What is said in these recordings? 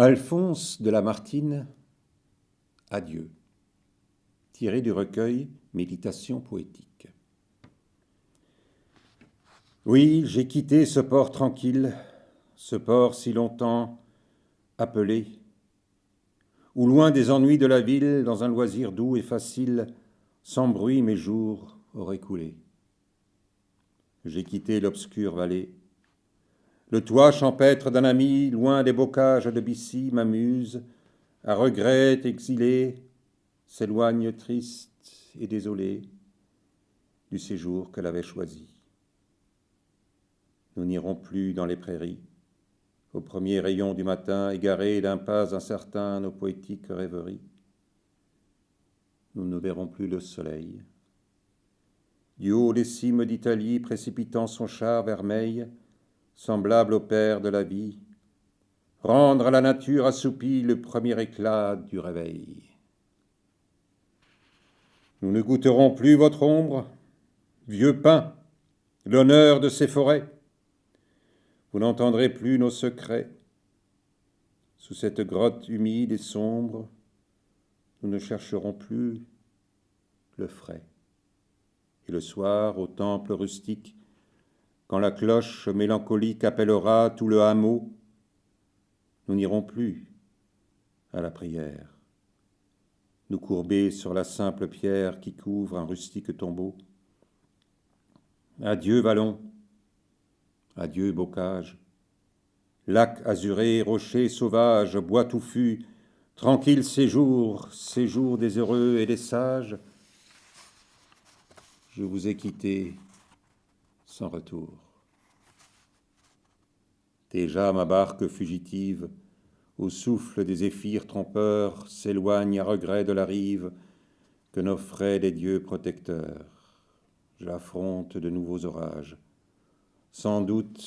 Alphonse de Lamartine, Adieu, tiré du recueil Méditations poétiques. Oui, j'ai quitté ce port tranquille, ce port si longtemps appelé, où loin des ennuis de la ville, dans un loisir doux et facile, sans bruit mes jours auraient coulé. J'ai quitté l'obscure vallée. Le toit champêtre d'un ami, loin des bocages de Bissy, m'amuse, à regret exilé, s'éloigne triste et désolé du séjour qu'elle avait choisi. Nous n'irons plus dans les prairies, au premier rayon du matin, égarés d'un pas incertain nos poétiques rêveries. Nous ne verrons plus le soleil. Du haut des cimes d'Italie, précipitant son char vermeil, semblable au père de la vie, rendre à la nature assoupie le premier éclat du réveil. Nous ne goûterons plus votre ombre, vieux pin, l'honneur de ces forêts. Vous n'entendrez plus nos secrets. Sous cette grotte humide et sombre, nous ne chercherons plus le frais. Et le soir, au temple rustique, quand la cloche mélancolique appellera tout le hameau, nous n'irons plus à la prière, nous courber sur la simple pierre qui couvre un rustique tombeau. Adieu vallon, adieu bocage, lac azuré, rochers sauvages, bois touffus, tranquille séjour, séjour des heureux et des sages. Je vous ai quitté sans retour. Déjà ma barque fugitive, au souffle des zéphyrs trompeurs, s'éloigne à regret de la rive que n'offraient les dieux protecteurs. J'affronte de nouveaux orages. Sans doute,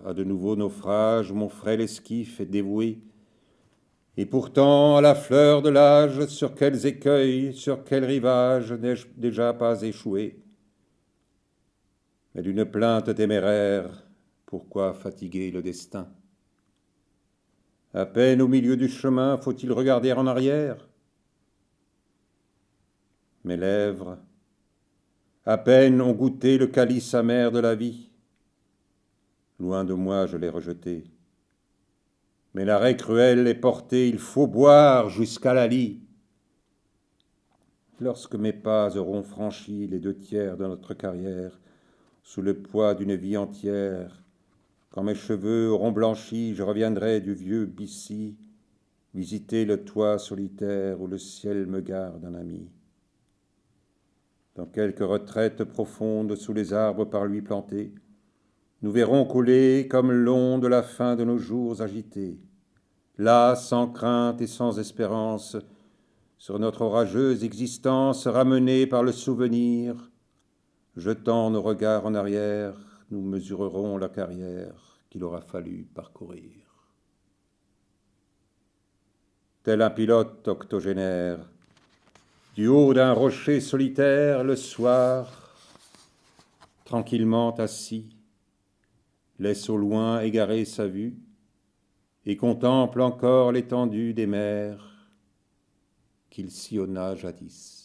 à de nouveaux naufrages, mon frêle esquif est dévoué. Et pourtant, à la fleur de l'âge, sur quels écueils, sur quel rivage n'ai-je déjà pas échoué? Mais d'une plainte téméraire, pourquoi fatiguer le destin? À peine au milieu du chemin, faut-il regarder en arrière? Mes lèvres, à peine ont goûté le calice amer de la vie. Loin de moi, je l'ai rejeté. Mais l'arrêt cruel est porté, il faut boire jusqu'à la lie. Lorsque mes pas auront franchi les 2/3 de notre carrière, sous le poids d'une vie entière, quand mes cheveux auront blanchi, je reviendrai du vieux Bissy, visiter le toit solitaire où le ciel me garde un ami. Dans quelque retraite profonde sous les arbres par lui plantés, nous verrons couler comme l'onde la fin de nos jours agités. Là, sans crainte et sans espérance, sur notre orageuse existence ramenée par le souvenir, jetant nos regards en arrière, nous mesurerons la carrière qu'il aura fallu parcourir. Tel un pilote octogénaire, du haut d'un rocher solitaire, le soir, tranquillement assis, laisse au loin égarer sa vue et contemple encore l'étendue des mers qu'il sillonna jadis.